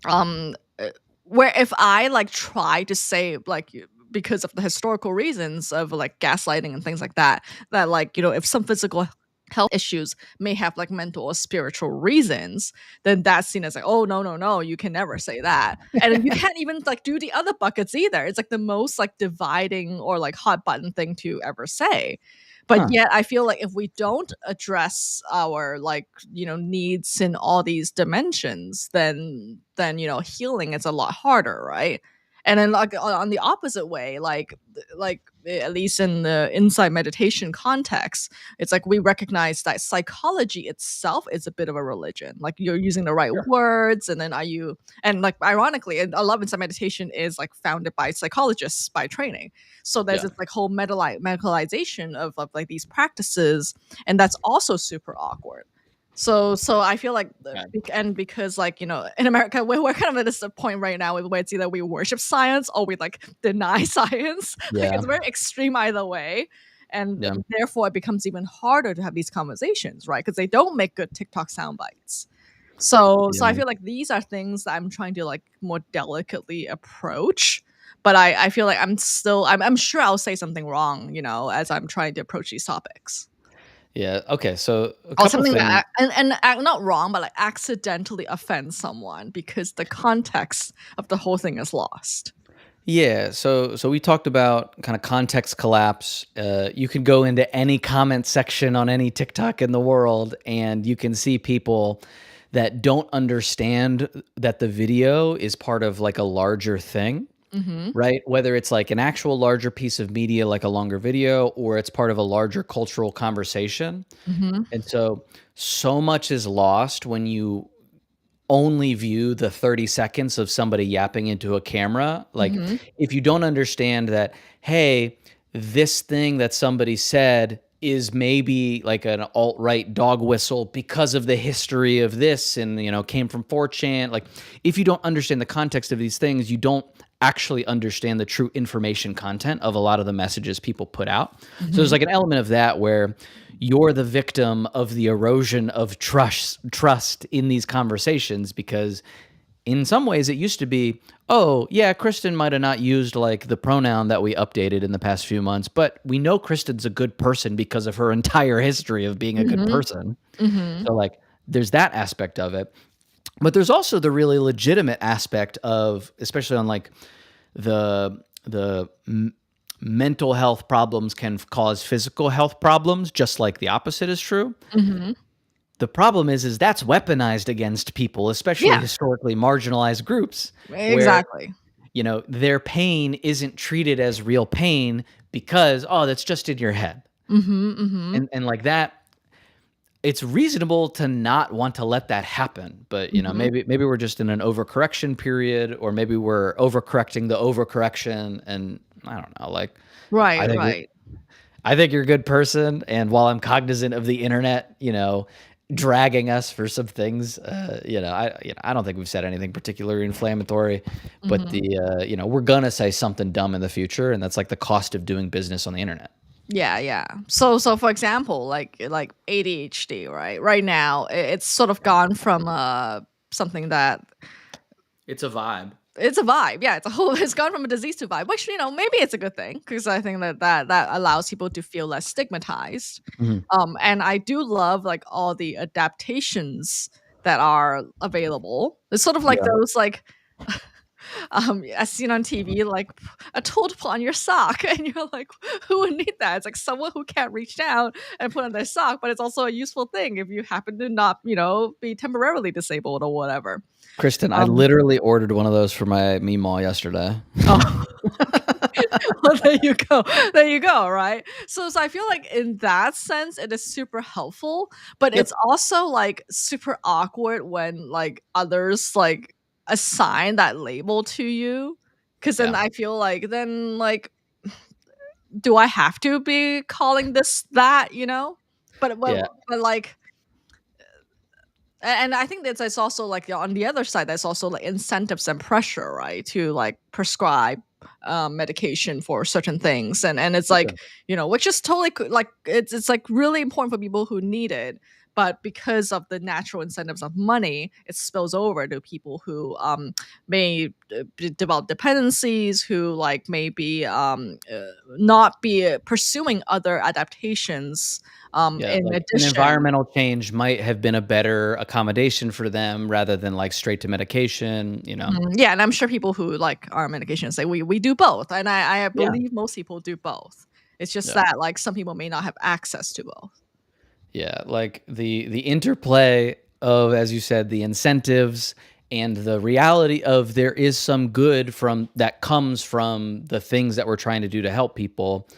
um uh, where if I like try to say like because of the historical reasons of like gaslighting and things like that, that like, if some physical health issues may have like mental or spiritual reasons, then that's seen as like, oh no, no, no, you can never say that. And then you can't even like do the other buckets either. It's like the most like dividing or like hot button thing to ever say. But Huh. yet I feel like if we don't address our like, needs in all these dimensions, then healing is a lot harder, right? And then like on the opposite way, like at least in the insight meditation context, it's like we recognize that psychology itself is a bit of a religion. Like you're using the right Sure. words, and then and like ironically, and a lot of insight meditation is like founded by psychologists by training. So there's Yeah. this like whole medicalization of like these practices, and that's also super awkward. So I feel like Yeah. and because like in America we're kind of at this point right now where it's either we worship science or we like deny science. Like Yeah. it's very extreme either way, and Yeah. therefore it becomes even harder to have these conversations, right? Because they don't make good TikTok sound bites. So I Yeah. feel like these are things that I'm trying to like more delicately approach. But I feel like I'm sure I'll say something wrong, as I'm trying to approach these topics. Yeah. Okay. So a Or couple something things. that not wrong, but like accidentally offend someone because the context of the whole thing is lost. Yeah, so we talked about kind of context collapse. You can go into any comment section on any TikTok in the world, and you can see people that don't understand that the video is part of like a larger thing, Mhm. right? Whether it's like an actual larger piece of media, like a longer video, or it's part of a larger cultural conversation. Mhm. And so much is lost when you only view the 30 seconds of somebody yapping into a camera. Like, Mhm. if you don't understand that, hey, this thing that somebody said is maybe like an alt-right dog whistle because of the history of this and, came from 4chan. Like, if you don't understand the context of these things, you don't actually understand the true information content of a lot of the messages people put out. So there's Mhm. like an element of that where you're the victim of the erosion of trust in these conversations, because in some ways it used to be, oh yeah, Kristen might have not used like the pronoun that we updated in the past few months, but we know Kristen's a good person because of her entire history of being a good Mhm. person. Mhm. So like there's that aspect of it. But there's also the really legitimate aspect of, especially on like the mental health problems can cause physical health problems, just like the opposite is true. Mhm. The problem is that's weaponized against people, especially Yeah, historically marginalized groups, where exactly. their pain isn't treated as real pain because, oh, that's just in your head. Mhm. Mhm. And like that, it's reasonable to not want to let that happen. But Mhm. maybe we're just in an overcorrection period, or maybe we're overcorrecting the overcorrection. And I don't know, like I Right, think you're right. I think you're a good person, and while I'm cognizant of the internet, dragging us for some things, I don't think we've said anything particularly inflammatory, but Mhm. we're gonna say something dumb in the future, and that's like the cost of doing business on the internet. Yeah, yeah. So for example, like ADHD, right? Right now, it's sort of gone from something that It's a vibe. it's a vibe. Yeah, it's a whole it's gone from a disease to vibe, which maybe it's a good thing because I think that allows people to feel less stigmatized. Mhm. And I do love like all the adaptations that are available. It's sort of like Yeah. those like as seen on TV, like a tool to put on your sock, and you're like, who would need that? It's like someone who can't reach down and put on their sock, but it's also a useful thing if you happen to not, be temporarily disabled or whatever. Kristen, I Um, literally ordered one of those for my Meemaw yesterday. oh, well, there you go, there you go, right? So I feel like in that sense, it is super helpful, but it's Yep. also like super awkward when like others like assign that label to you, because then Yeah. I feel like then like do I have to be calling this that, But Yeah. like and I think it's also like on the other side, there's also like incentives and pressure, right? To like prescribe medication for certain things. And it's For like, sure. which is totally like it's like really important for people who need it. but because of the natural incentives of money, it spills over to people who may develop dependencies, who like maybe not be pursuing other adaptations Yeah, in like an addition. environmental change might have been a better accommodation for them rather than like straight to medication, you know? Mhm. Yeah, and I'm sure people who like are on medication say we do both, and I Yeah. believe most people do both. It's just Yeah. that like some people may not have access to both. Yeah, like the interplay of, as you said, the incentives and the reality of there is some good from that comes from the things that we're trying to do to help people.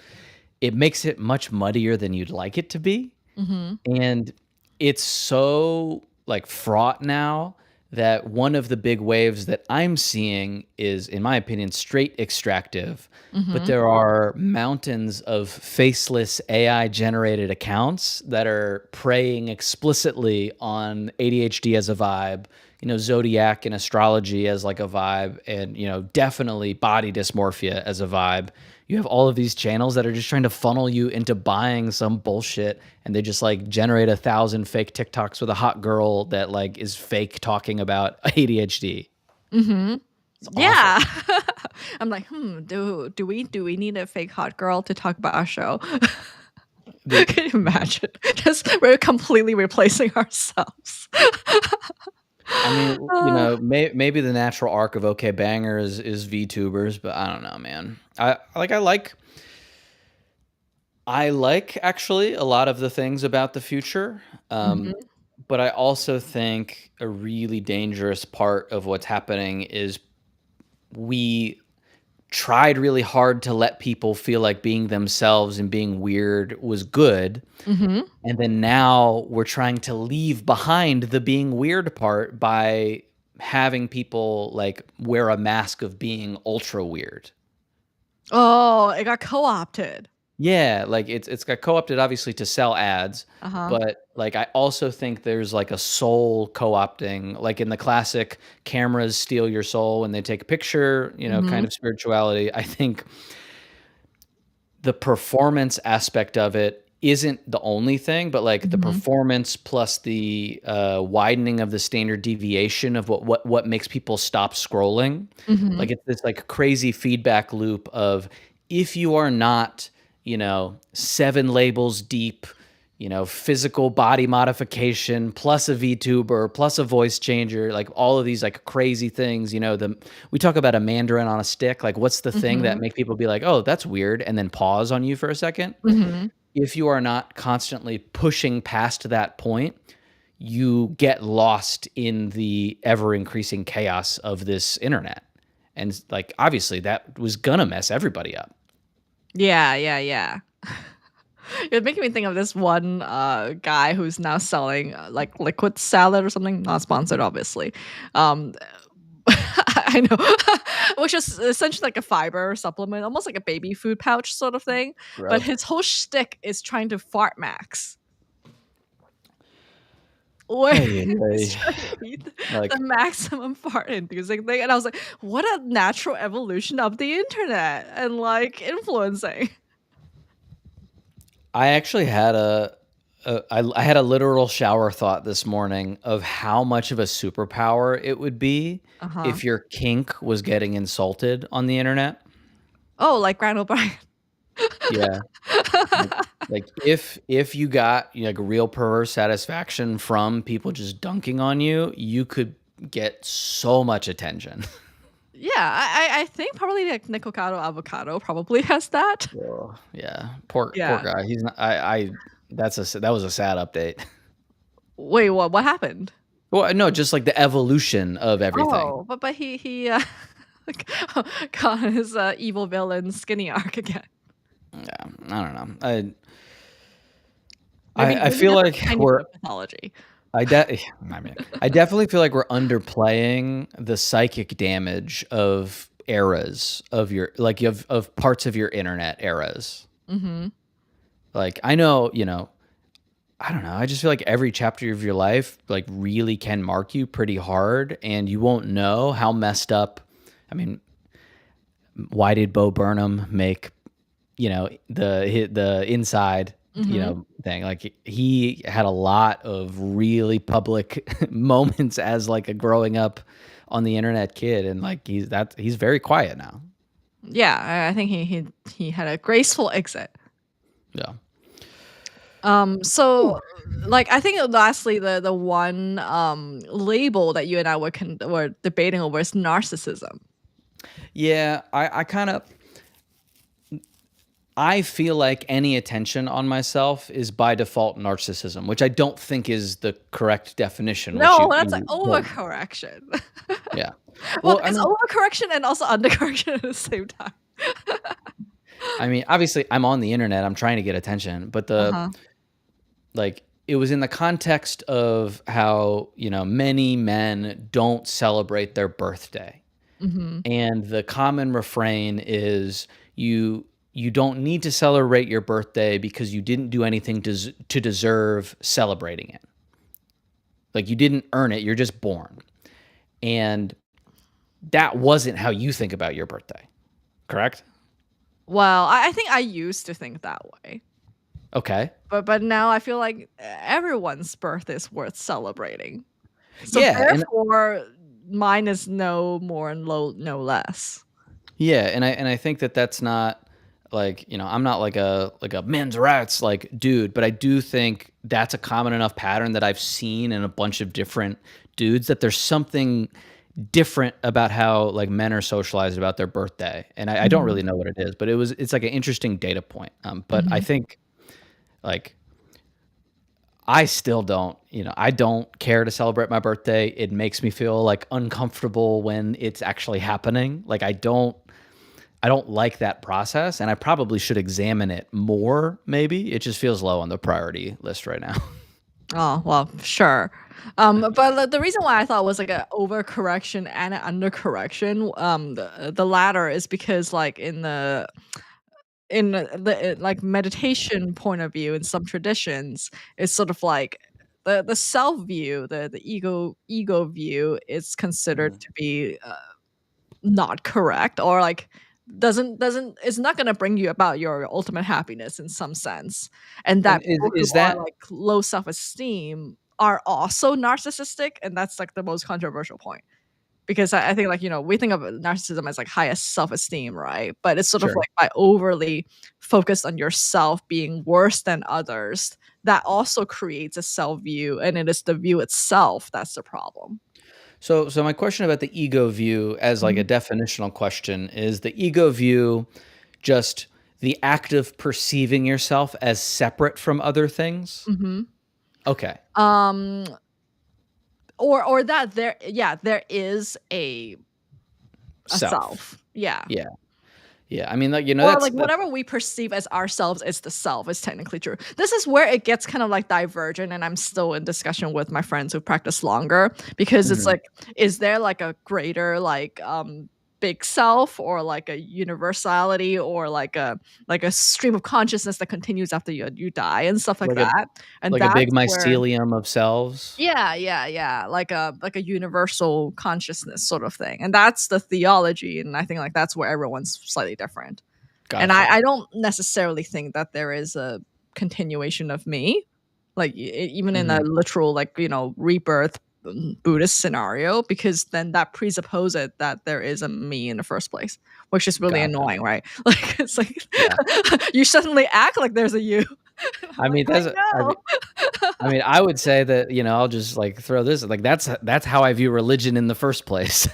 It makes it much muddier than you'd like it to be. Mhm. And it's so like fraught now that one of the big waves that I'm seeing is, in my opinion, straight extractive. But Mhm. there are mountains of faceless AI generated accounts that are preying explicitly on ADHD as a vibe, zodiac and astrology as like a vibe, and, definitely body dysmorphia as a vibe. You have all of these channels that are just trying to funnel you into buying some bullshit, and they just like generate 1,000 fake TikToks with a hot girl that like is fake talking about ADHD. Mhm. It's Yeah. awful. I'm like, do we need a fake hot girl to talk about our show? The Can you imagine? Just we're completely replacing ourselves. I mean, Uh, maybe the natural arc of OK Banger is VTubers, but I don't know, man. I like actually a lot of the things about the future. mhm. But I also think a really dangerous part of what's happening is we tried really hard to let people feel like being themselves and being weird was good. Mhm. And then now we're trying to leave behind the being weird part by having people like wear a mask of being ultra weird. Oh, it got co-opted. Yeah, like it's got co-opted obviously to sell ads, Uh-huh. but like I also think there's like a soul co-opting, like in the classic cameras steal your soul when they take a picture, kind Mhm. of spirituality. I think the performance aspect of it isn't the only thing, but like the Mhm. performance plus the widening of the standard deviation of what makes people stop scrolling. Mhm. Like it's this like crazy feedback loop of if you are not, 7 labels deep, physical body modification plus a VTuber plus a voice changer, like all of these like crazy things, we talk about a mandarin on a stick. Like what's the thing that Mhm. make people be like, oh, that's weird, and then pause on you for a second? Mhm. If you are not constantly pushing past that point, you get lost in the ever increasing chaos of this internet. And like obviously that was gonna mess everybody up. Yeah, yeah, yeah. You're making me think of this one guy who's now selling like liquid salad or something, not sponsored, obviously. Um, I know, which is essentially like a fiber supplement, almost like a baby food pouch sort of thing. But Gross. his whole shtick is trying to fart max, where Ay, ay, he's ay. trying to eat the Like maximum fart inducing thing. And I was like, what a natural evolution of the internet and like influencing. I actually had I had a literal shower thought this morning of how much of a superpower it would be Uh huh. if your kink was getting insulted on the internet. Oh, like Grant O'Brien. Yeah. Like if you got, like, real perverse satisfaction from people just dunking on you, you could get so much attention. Yeah, I think probably like Nicocado Avocado probably has that. Oh, yeah. Poor Yeah. guy. He's not that was a sad update. Wait, what happened? Well, no, just like the evolution of everything. Oh, but he got his evil villain skinny arc again. Yeah, I don't know. I Maybe I maybe feel that's like a tiny bit of pathology. I mean, I definitely feel like we're underplaying the psychic damage of eras of your like of parts of your internet eras. Mhm. Like I know, I don't know. I just feel like every chapter of your life like really can mark you pretty hard, and you won't know how messed up. I mean, why did Bo Burnham make, the inside Mhm. thing. Like he had a lot of really public moments as like a growing up on the internet kid, and like he's very quiet now. Yeah, I think he had a graceful exit. Yeah. So like I think lastly the one label that you and I were debating over is narcissism. Yeah, I kind of I feel like any attention on myself is by default narcissism, which I don't think is the correct definition, which No, you that's like you told me. overcorrection. Yeah. Well, Well, I it's mean overcorrection and also undercorrection at the same time. I mean, obviously I'm on the internet, I'm trying to get attention, but Uh-huh. like it was in the context of how, many men don't celebrate their birthday. Mhm. And the common refrain is you don't need to celebrate your birthday because you didn't do anything to deserve celebrating it. Like you didn't earn it, you're just born. And that wasn't how you think about your birthday, correct? Well, I think I used to think that way. Okay. But now I feel like everyone's birthday is worth celebrating. So Yeah, and therefore, mine is no more and no less. yeah, and I think that that's not like, I'm not like a men's rights like dude, but I do think that's a common enough pattern that I've seen in a bunch of different dudes that there's something different about how like men are socialized about their birthday. And I don't Mhm. really know what it is, but it's like an interesting data point. But I Mhm. think like I still don't, I don't care to celebrate my birthday. It makes me feel like uncomfortable when it's actually happening. Like I don't like that process, and I probably should examine it more, maybe. It just feels low on the priority list right now. Oh, well, sure. But the reason why I thought was like a overcorrection and an undercorrection, the latter is because like in the like meditation point of view in some traditions, it's sort of like the self view, the ego view is considered Mhm. to be not correct or like doesn't it's not going to bring you about your ultimate happiness in some sense, and And that people who is are that like low self-esteem are also narcissistic, and that's like the most controversial point because I think like we think of narcissism as like highest self-esteem, right? But it's sort of sure. like by overly focused on yourself being worse than others, that also creates a self view, and it is the view itself that's the problem. So my question about the ego view as like a Mhm. definitional question is the ego view just the act of perceiving yourself as separate from other things? Mhm. Okay. Um or that there, yeah, there is a Self. self. Yeah. Yeah. Yeah. I mean, like, Or like that's whatever we perceive as ourselves is the self is technically true. This is where it gets kind of like divergent, and I'm still in discussion with my friends who practice longer because it's mhm. like, is there like a greater like big self or like a universality or like a stream of consciousness that continues after you die and stuff like Like a that? And like a big that's where mycelium of selves? yeah, yeah, yeah, like a universal consciousness sort of thing, and that's the theology, and I think, like, that's where everyone's slightly different, and I Gotcha. don't necessarily think that there is a continuation of me, like, even in a Mhm. literal, like, rebirth, Buddhist scenario, because then that presupposes that there is a me in the first place, which is really Gotcha. annoying, right? Like, it's like, Yeah. you suddenly act like there's a you. I'm I like, mean, that's "I know." I mean, I would say that, I'll just, like, throw this like, that's how I view religion in the first place.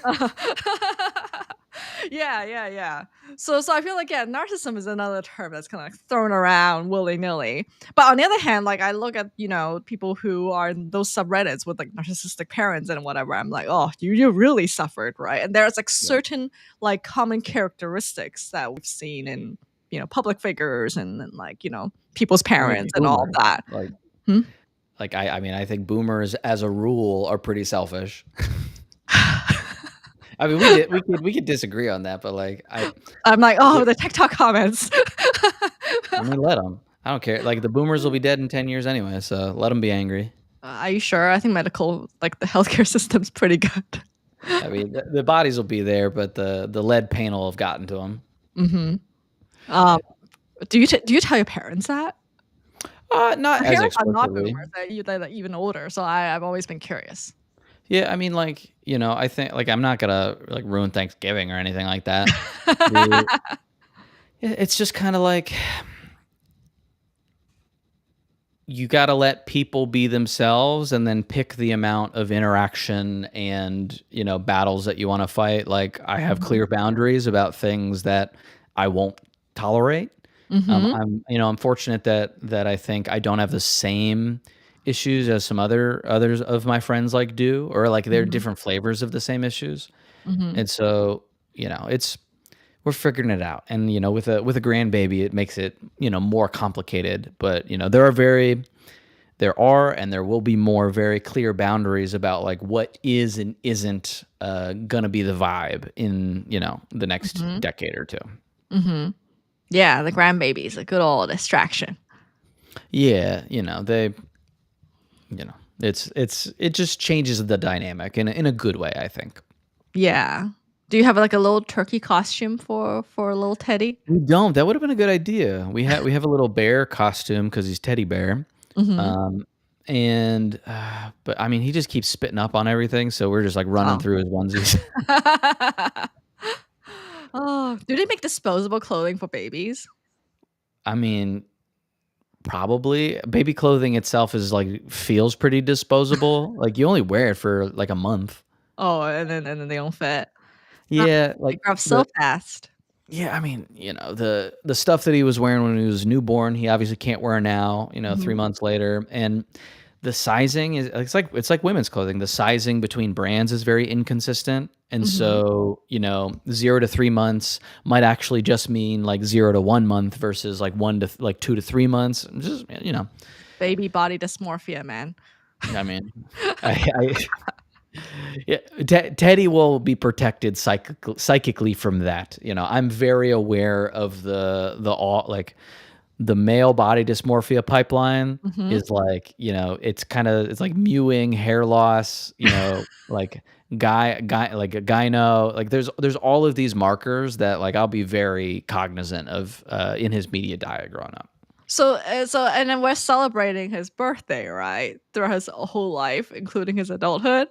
Yeah, yeah, yeah. So I feel like yeah, narcissism is another term that's kind of like thrown around willy nilly. But on the other hand, like I look at people who are in those subreddits with like narcissistic parents and whatever. I'm like, oh, you really suffered, right? And there's like Yeah. certain like common characteristics that we've seen in public figures and like people's I mean, parents and all boomers, that. like Hmm? I mean, I think boomers as a rule are pretty selfish. I mean, we could disagree on that, but, like, I'm like, oh, it the TikTok comments. I mean, let them. I don't care, like, the boomers will be dead in 10 years anyway, so let them be angry. Are you sure? I think like the healthcare system's pretty good. I mean, the bodies will be there, but the lead paint will have gotten to them. Mhm. Um, do you tell your parents that? Not I as hear about not explicitly. boomers that are even older, so I've always been curious. Yeah, I mean, like, I think, like, I'm not gonna, like, ruin Thanksgiving or anything like that. The it's just kinda like you gotta let people be themselves and then pick the amount of interaction and, battles that you wanna fight. Like, I have Mhm. clear boundaries about things that I won't tolerate. Mhm. I'm fortunate that I think I don't have the same issues as some others of my friends, like, do, or, like, they're Mhm. different flavors of the same issues. Mhm. And so, it's we're figuring it out. And, with a grandbaby, it makes it, more complicated. But, there are and there will be more very clear boundaries about, like, what is and isn't gonna be the vibe in, the next Mhm. decade or two. Mhm. Yeah, the grandbaby's a good old distraction. Yeah, it just changes the dynamic in a good way, I think. Yeah. Do you have, like, a little turkey costume for a little Teddy? We don't. That would have been a good idea. We have a little bear costume because he's teddy bear. Mhm. Um, but I mean, he just keeps spitting up on everything, so we're just like running Oh. through his onesies. Oh, do they make disposable clothing for babies? I mean, probably baby clothing itself is like feels pretty disposable. Like you only wear it for like a month. Oh, and then they don't fit. Ah, Yeah, they like grow up so the fast. yeah, I mean, the stuff that he was wearing when he was newborn, he obviously can't wear now, 3 Mhm. months later, and the sizing is it's like women's clothing. The sizing between brands is very inconsistent, and Mhm. so, 0 to 3 months might actually just mean, like, 0 to 1 month versus, like, 1 to 2 to 3 months. Just, Baby body dysmorphia, man. I mean, I yeah, Teddy will be protected psychically from that. I'm very aware of the all like the male body dysmorphia pipeline Mhm. is like, it's like mewing, hair loss, like guy like a gyno. Like there's all of these markers that like I'll be very cognizant of in his media diet growing up. And then we're celebrating his birthday, right? Throughout his whole life, including his adulthood.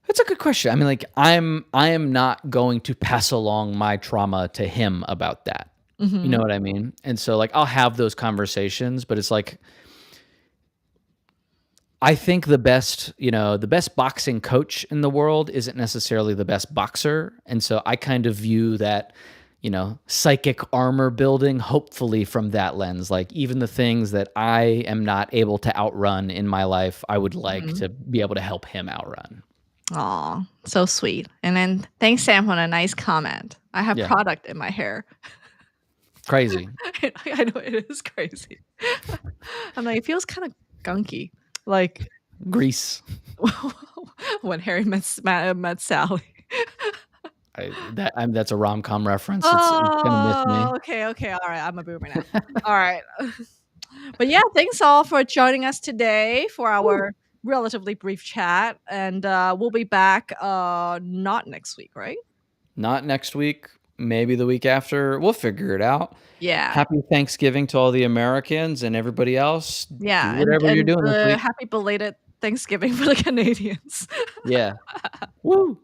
That's a good question. I mean, like, I am not going to pass along my trauma to him about that. You know Mhm. what I mean? And so, like, I'll have those conversations, but it's like I think the best boxing coach in the world isn't necessarily the best boxer. And so I kind of view that, psychic armor building, hopefully from that lens. Like, even the things that I am not able to outrun in my life, I would like Mhm. to be able to help him outrun. Aw, so sweet. And then thanks, Sam, for a nice comment. I have Yeah. product in my hair. Crazy. I know it is crazy. I'm like, it feels kinda gunky, like Grease. when Harry met Sally. That's a rom-com reference. It's gonna miss Oh, me. okay, okay, alright, I'm a boomer now. Alright. But yeah, thanks all for joining us today for Woo. our relatively brief chat, and, we'll be back, not next week, right? Not next week, maybe the week after. We'll figure it out. Yeah. Happy Thanksgiving to all the Americans and everybody else. Do Yeah, whatever you're and, doing this week. happy belated Thanksgiving for the Canadians. Yeah. Woo.